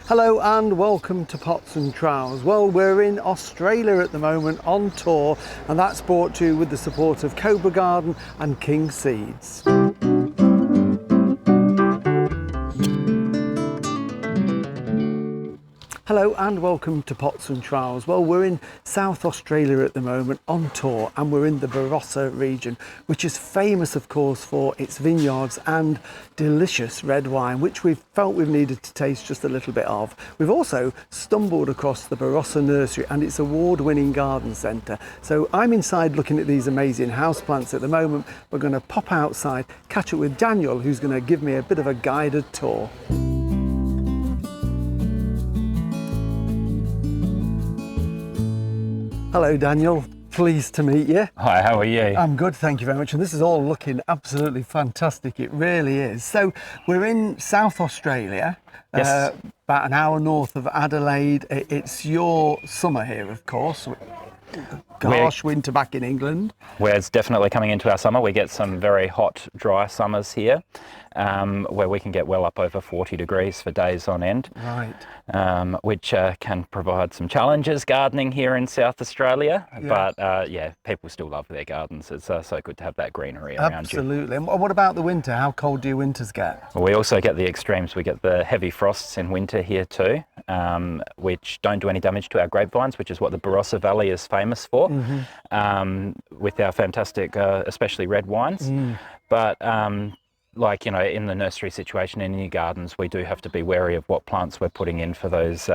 Hello and welcome to Pots and Trowels. Well, we're in Australia at the moment on tour, and that's brought to you with the support of Cobra Garden and King Seeds. Hello and welcome to Pots and Trowels. Well, we're in South Australia at the moment on tour, and we're in the Barossa region, which is famous of course for its vineyards and delicious red wine, which we've felt we've needed to taste just a little bit of. We've also stumbled across the Barossa Nursery and its award-winning garden centre. So I'm inside looking at these amazing houseplants at the moment. We're going to pop outside, catch up with Daniel, who's going to give me a bit of a guided tour. Hello Daniel, pleased to meet you. Hi, how are you? I'm good, thank you very much, and this is all looking absolutely fantastic, it really is. So we're in South Australia, Yes. About an hour north of Adelaide. It's your summer here, of course. Harsh winter back in England. Where it's definitely coming into our summer. We get some very hot, dry summers here, where we can get well up over 40 degrees for days on end. Right. Which can provide some challenges gardening here in South Australia. Yeah. But yeah, people still love their gardens. It's so good to have that greenery around you. Absolutely. And what about the winter? How cold do your winters get? We also get the extremes. We get the heavy frosts in winter here too, which don't do any damage to our grapevines, which is what the Barossa Valley is famous for, with our fantastic, especially red wines. But like, you know, in the nursery situation in your gardens, we do have to be wary of what plants we're putting in for those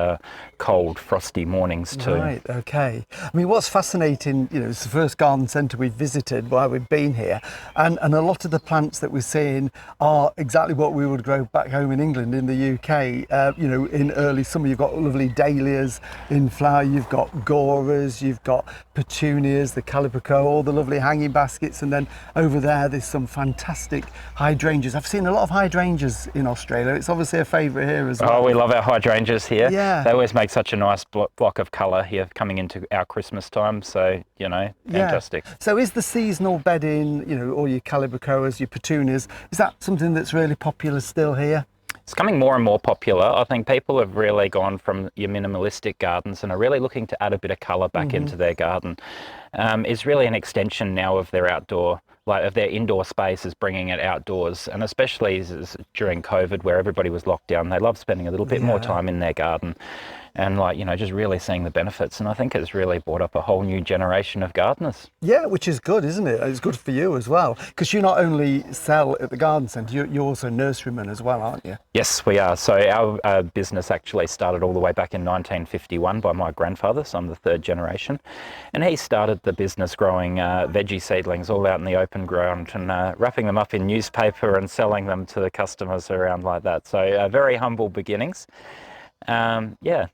cold, frosty mornings too. Right, okay. I mean, what's fascinating, you know, it's the first garden centre we've visited while we've been here, and a lot of the plants that we're seeing are exactly what we would grow back home in England, in the UK. You know, in early summer, you've got lovely dahlias in flower, you've got goras, you've got petunias, the calibracho, all the lovely hanging baskets, and then over there's some fantastic hydrangeas. I've seen a lot of hydrangeas in Australia. It's obviously a favourite here as well. Oh, we love our hydrangeas here. Yeah. They always make such a nice block of colour here coming into our Christmas time. So, you know, fantastic. Yeah. So is the seasonal bedding, you know, all your calibrachoas, your petunias, is that something that's really popular still here? It's coming more and more popular. I think people have really gone from your minimalistic gardens and are really looking to add a bit of colour back into their garden. It's really an extension now of their outdoor, like of their indoor space, is bringing it outdoors, and especially during COVID where everybody was locked down, they love spending a little bit more time in their garden and, like, you know, just really seeing the benefits. And I think it's really brought up a whole new generation of gardeners. Yeah, which is good, isn't it? It's good for you as well, because you not only sell at the garden centre, you're also nurseryman as well, aren't you? Yes, we are. So our business actually started all the way back in 1951 by my grandfather, so I'm the third generation, and he started the business growing veggie seedlings all out in the open ground and wrapping them up in newspaper and selling them to the customers around like that. So very humble beginnings. Yeah.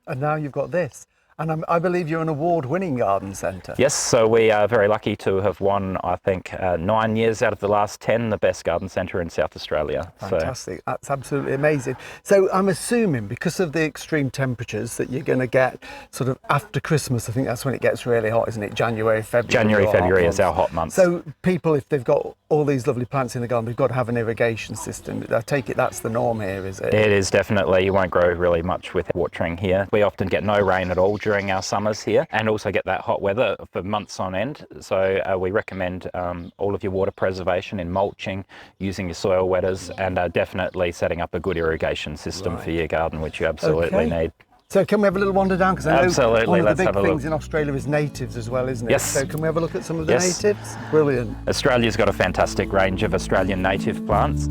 And now you've got this. And I believe you're an award-winning garden centre. Yes, so we are very lucky to have won, I think, 9 years out of the last 10, the best garden centre in South Australia. Fantastic, so that's absolutely amazing. So I'm assuming because of the extreme temperatures that you're going to get sort of after Christmas, I think that's when it gets really hot, isn't it? January, February. February is our hot month. So people, if they've got all these lovely plants in the garden, they've got to have an irrigation system. I take it that's the norm here, is it? It is, definitely. You won't grow really much with watering here. We often get no rain at all during our summers here, and also get that hot weather for months on end. So we recommend all of your water preservation in mulching, using your soil wetters, and definitely setting up a good irrigation system for your garden, which you absolutely need. So can we have a little wander down? Because I know absolutely. one of the big things in Australia is natives as well, isn't it? Yes. So can we have a look at some of the natives? Brilliant. Australia's got a fantastic range of Australian native plants.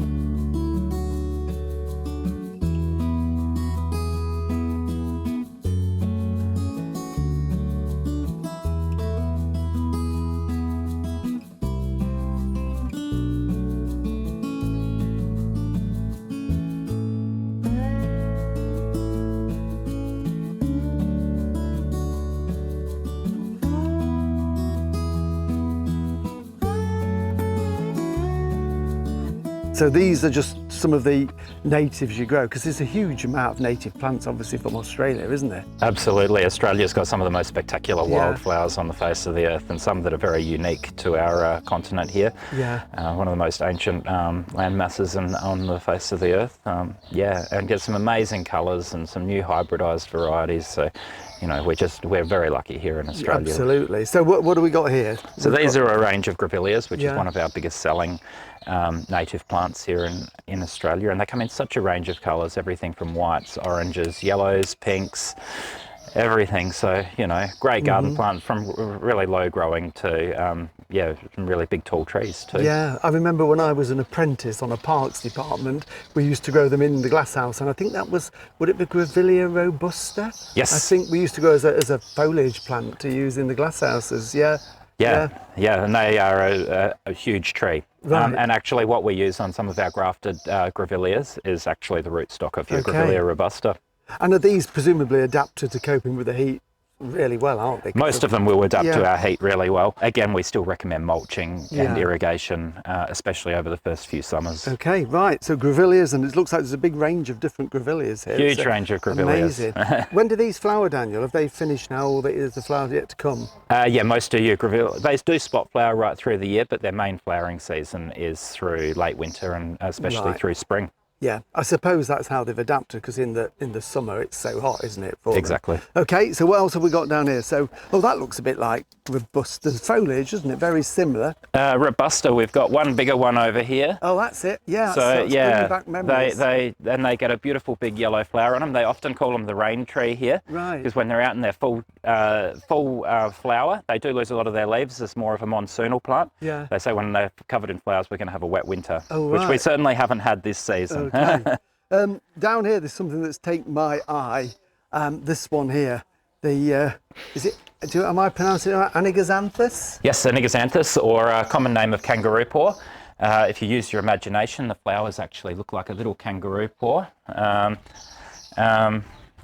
So these are just some of the natives you grow? Because there's a huge amount of native plants, obviously, from Australia, isn't there? Absolutely. Australia's got some of the most spectacular Yeah. wildflowers on the face of the earth, and some that are very unique to our continent here. Yeah. One of the most ancient land masses on the face of the earth. Yeah, and get some amazing colours and some new hybridised varieties. So, you know, we're very lucky here in Australia. Absolutely. So what do we got here? So these are a range of grevilleas, which Yeah. is one of our biggest selling native plants here in Australia, and they come in such a range of colours, everything from whites, oranges, yellows, pinks, everything. So, you know, great garden plant, from really low growing to yeah, some really big tall trees too. Yeah, I remember when I was an apprentice on a parks department, we used to grow them in the glasshouse, and I think that was, would it be Grevillea robusta? Yes. I think we used to grow as a foliage plant to use in the glasshouses. Yeah. Yeah, and they are a huge tree. Right. And actually what we use on some of our grafted grevilleas is actually the rootstock of your Okay. Grevillea robusta. And are these presumably adapted to coping with the heat really well, aren't they? Most of them will adapt to Yeah. our heat really well. Again, we still recommend mulching and Yeah. irrigation, especially over the first few summers. Okay, right. So grevilleas, and it looks like there's a big range of different grevilleas here. Huge So range of grevilleas. amazing. When do these flower, Daniel? Have they finished now, or is the flower yet to come? Yeah, most of your grevilleas, they do spot flower right through the year, but their main flowering season is through late winter and especially Right. through spring. Yeah, I suppose that's how they've adapted, because in the summer it's so hot, isn't it? For them? Exactly. Okay, so what else have we got down here? So, oh, that looks a bit like robusta foliage, doesn't it? Very similar. Robusta, we've got one bigger one over here. Oh, that's it. Yeah. So that's yeah, bringing back memories. they get a beautiful big yellow flower on them. They often call them the rain tree here, Right. because when they're out in their full flower, they do lose a lot of their leaves. It's more of a monsoonal plant. Yeah. They say when they're covered in flowers, we're going to have a wet winter, Oh, which we right. certainly haven't had this season. Okay. Down here, there's something that's taken my eye. This one here. The is it? Am I pronouncing it right? Anigaxanthus? Yes, a Anigaxanthus, or a common name of kangaroo paw. If you use your imagination, the flowers actually look like a little kangaroo paw.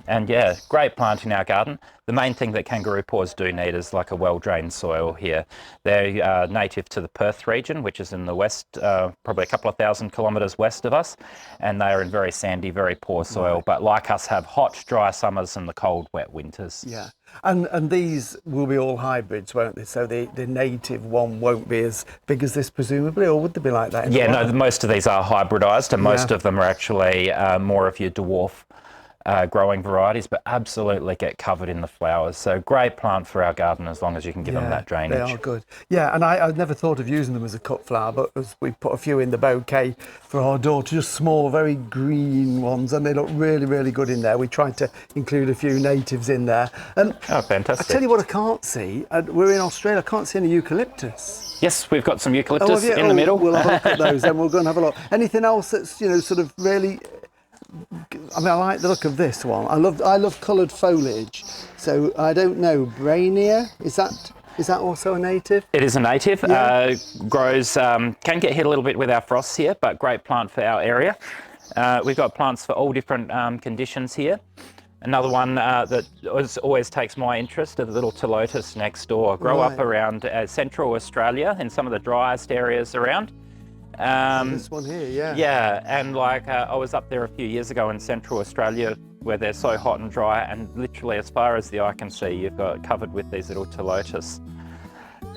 And yeah, great plant in our garden. The main thing that kangaroo paws do need is like a well-drained soil here. They're native to the Perth region, which is in the west, probably a couple of 1,000 kilometres west of us, and they are in very sandy, very poor soil, Right. but like us have hot, dry summers and the cold, wet winters. Yeah. And these will be all hybrids, won't they? So the native one won't be as big as this, presumably, or would they be like that? In the Yeah, no, wild? most of these are hybridised, and most Yeah. of them are actually more of your dwarf growing varieties, but absolutely get covered in the flowers. So great plant for our garden as long as you can give them that drainage. They are good. Yeah, and I'd never thought of using them as a cut flower, but as we put a few in the bouquet for our daughter, just small, very green ones, and they look really, really good in there. We tried to include a few natives in there. And Oh, I fantastic. tell you what I can't see, we're in Australia, I can't see any eucalyptus. Yes, we've got some eucalyptus have you? in the middle. We'll have a look at those, then we'll go and have a look. Anything else that's, sort of really... I mean, I like the look of this one. I love coloured foliage. So I don't know, Brainia, is that also a native? It is a native. Yeah. Grows, can get hit a little bit with our frosts here, but great plant for our area. We've got plants for all different conditions here. Another one that always takes my interest are the little Eucalyptus next door. Grow up Right. around central Australia in some of the driest areas around. This one here, yeah. Yeah, and like I was up there a few years ago in central Australia where they're so hot and dry, and literally as far as the eye can see, you've got covered with these little Eucalyptus.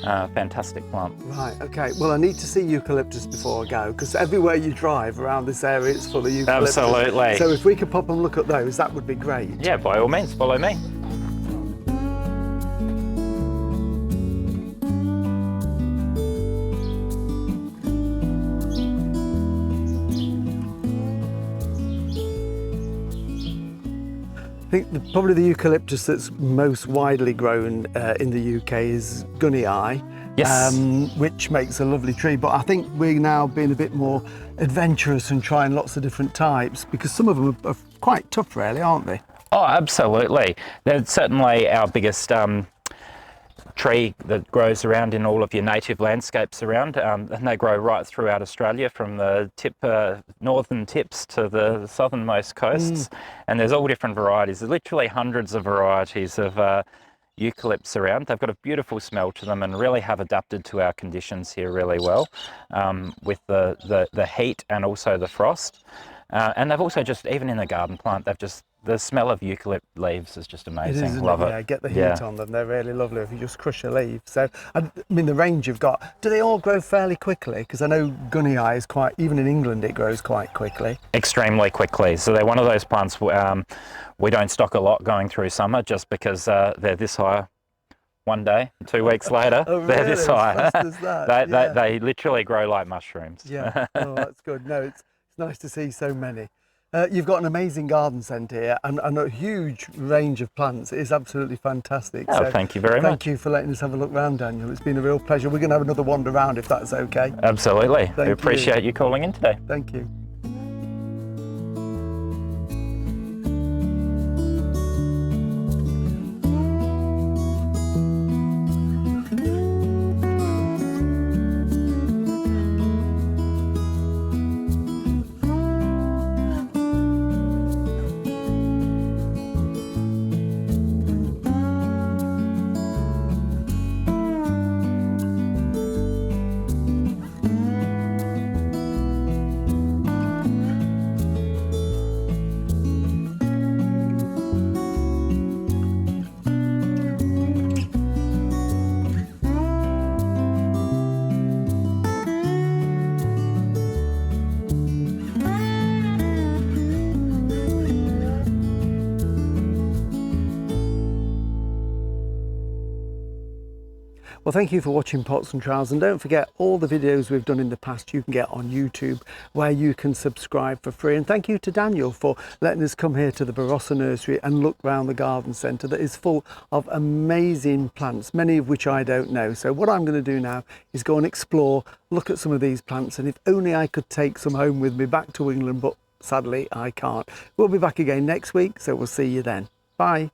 Fantastic plant. Right, okay. Well, I need to see eucalyptus before I go, because everywhere you drive around this area, it's full of eucalyptus. Absolutely. So if we could pop and look at those, that would be great. Yeah, by all means, follow me. I think probably the eucalyptus that's most widely grown in the UK is Gunnii, Yes. which makes a lovely tree. But I think we're now being a bit more adventurous and trying lots of different types, because some of them are quite tough, really, aren't they? Oh, absolutely. They're certainly our biggest tree that grows around in all of your native landscapes around, and they grow right throughout Australia, from the northern tips to the southernmost coasts. And there's all different varieties. There's literally hundreds of varieties of eucalypts around. They've got a beautiful smell to them and really have adapted to our conditions here really well, with the heat and also the frost. And they've also just, even in the garden plant, the smell of eucalypt leaves is just amazing. It is, isn't Love it? it. Yeah, get the heat on them. They're really lovely if you just crush a leaf. So, I mean, the range you've got, do they all grow fairly quickly? Because I know gunny eye is quite, even in England, it grows quite quickly. Extremely quickly. So they're one of those plants we don't stock a lot going through summer, just because they're this high. One day, 2 weeks later, Oh, really? they're this high. As fast as that? They literally grow like mushrooms. Yeah, oh, that's good. No, it's nice to see so many. You've got an amazing garden centre here and a huge range of plants. It is absolutely fantastic. Oh, so thank you very much. Thank you for letting us have a look round, Daniel. It's been a real pleasure. We're going to have another wander around if that's okay. Absolutely. We appreciate you calling in today. Thank you. Well, thank you for watching Pots and Trowels, and don't forget all the videos we've done in the past you can get on YouTube, where you can subscribe for free. And thank you to Daniel for letting us come here to the Barossa Nursery and look round the garden centre that is full of amazing plants, many of which I don't know. So what I'm going to do now is go and explore, look at some of these plants, and if only I could take some home with me back to England, but sadly I can't. We'll be back again next week, so we'll see you then. Bye.